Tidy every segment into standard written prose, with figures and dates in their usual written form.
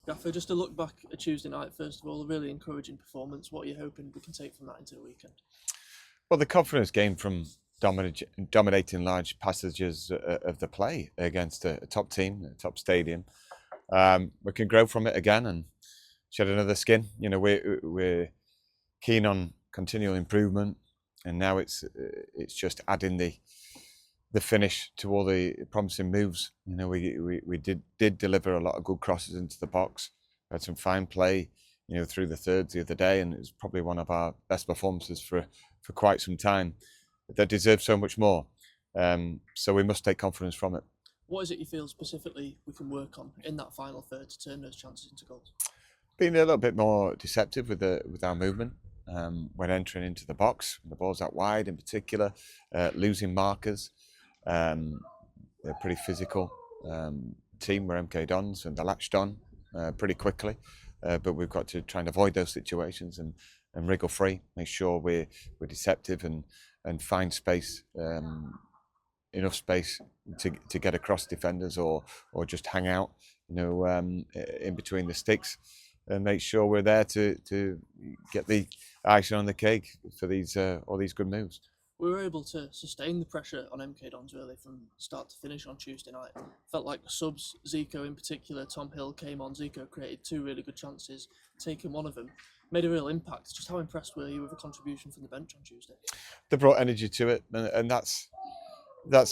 Gaffer, just to look back at Tuesday night, first of all, a really encouraging performance. What are you hoping we can take from that into the weekend? Well, the confidence gained from dominating large passages of the play against a top team, a top stadium. We can grow from it again and shed another skin. You know, we're keen on continual improvement, and now it's just adding the finish to all the promising moves. You know, we did deliver a lot of good crosses into the box. We had some fine play, you know, through the thirds the other day, and it was probably one of our best performances for quite some time. They deserve so much more, so we must take confidence from it. What is it you feel specifically we can work on in that final third to turn those chances into goals? Being a little bit more deceptive with our movement when entering into the box, when the ball's out wide in particular, losing markers. They're pretty physical team. We're MK Dons, and they latched on pretty quickly. But we've got to try and avoid those situations and wriggle free, make sure we're deceptive and find space, enough space to get across defenders or just hang out, you know, in between the sticks, and make sure we're there to get the icing on the cake for these all these good moves. We were able to sustain the pressure on MK Dons really from start to finish on Tuesday night. Felt like the subs, Zico in particular, Tom Hill came on, Zico created two really good chances, taking one of them, made a real impact. Just how impressed were you with the contribution from the bench on Tuesday? They brought energy to it, and that's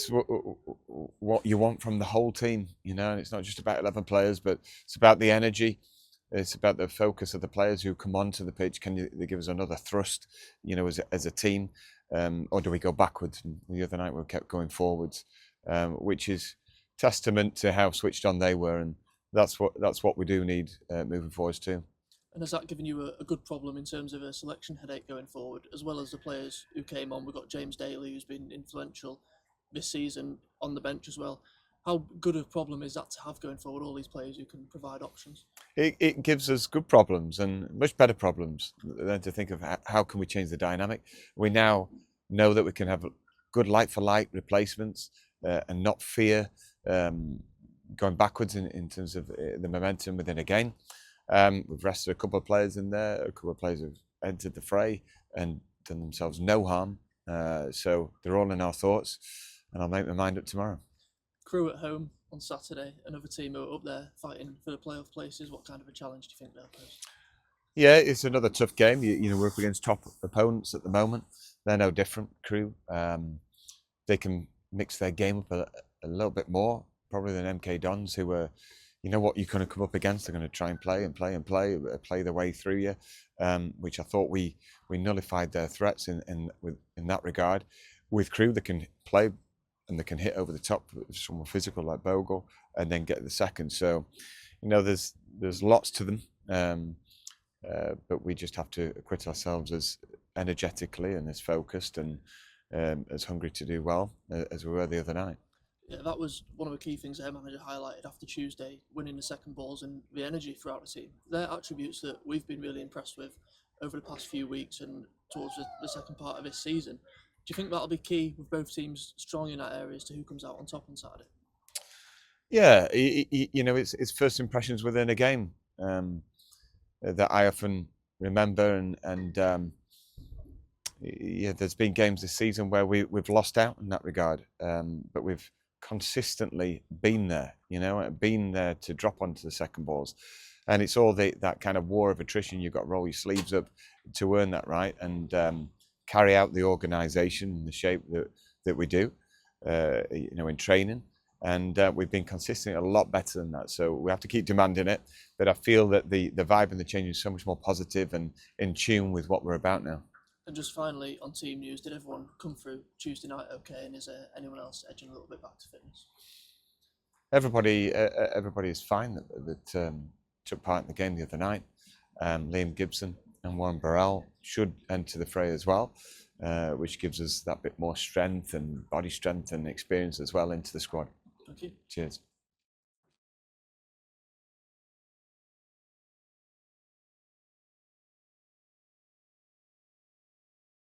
what you want from the whole team, you know. And it's not just about 11 players, but it's about the energy. It's about the focus of the players who come onto the pitch. Can they give us another thrust, you know, as a team, or do we go backwards? And the other night we kept going forwards, which is testament to how switched on they were, and that's what we do need moving forwards too. And has that given you a good problem in terms of a selection headache going forward, as well as the players who came on? We've got James Daly, who's been influential this season on the bench as well. How good a problem is that to have going forward, all these players who can provide options? It gives us good problems and much better problems than to think of how can we change the dynamic. We now know that we can have good like-for-like replacements and not fear going backwards in terms of the momentum within a game. We've rested a couple of players in there. A couple of players have entered the fray and done themselves no harm. So they're all in our thoughts, and I'll make my mind up tomorrow. Crewe at home on Saturday, another team who are up there fighting for the playoff places. What kind of a challenge do you think they'll pose? Yeah, it's another tough game. You know, we're up against top opponents at the moment. They're no different, Crewe. They can mix their game up a little bit more, probably, than MK Dons, who are, you know, what you're going to come up against. They're going to try and play their way through you, which I thought we nullified their threats in that regard. With Crewe, they can play and they can hit over the top with someone physical like Bogle and then get the second. So, you know, there's lots to them, but we just have to acquit ourselves as energetically and as focused and as hungry to do well as we were the other night. Yeah, that was one of the key things their manager highlighted after Tuesday, winning the second balls and the energy throughout the team. They're attributes that we've been really impressed with over the past few weeks and towards the second part of this season. Do you think that'll be key with both teams strong in that area as to who comes out on top on Saturday? Yeah, you know, it's first impressions within a game that I often remember, and yeah, there's been games this season where we've lost out in that regard, but we've consistently been there, you know, been there to drop onto the second balls, and it's all that kind of war of attrition. You've got to roll your sleeves up to earn that right, and carry out the organisation in the shape that we do, you know, in training. And we've been consistently a lot better than that. So we have to keep demanding it. But I feel that the vibe and the change is so much more positive and in tune with what we're about now. And just finally, on team news, did everyone come through Tuesday night okay? And is there anyone else edging a little bit back to fitness? Everybody is fine that took part in the game the other night. Liam Gibson and Warren Burrell should enter the fray as well, which gives us that bit more strength and body strength and experience as well into the squad. Thank you. Cheers.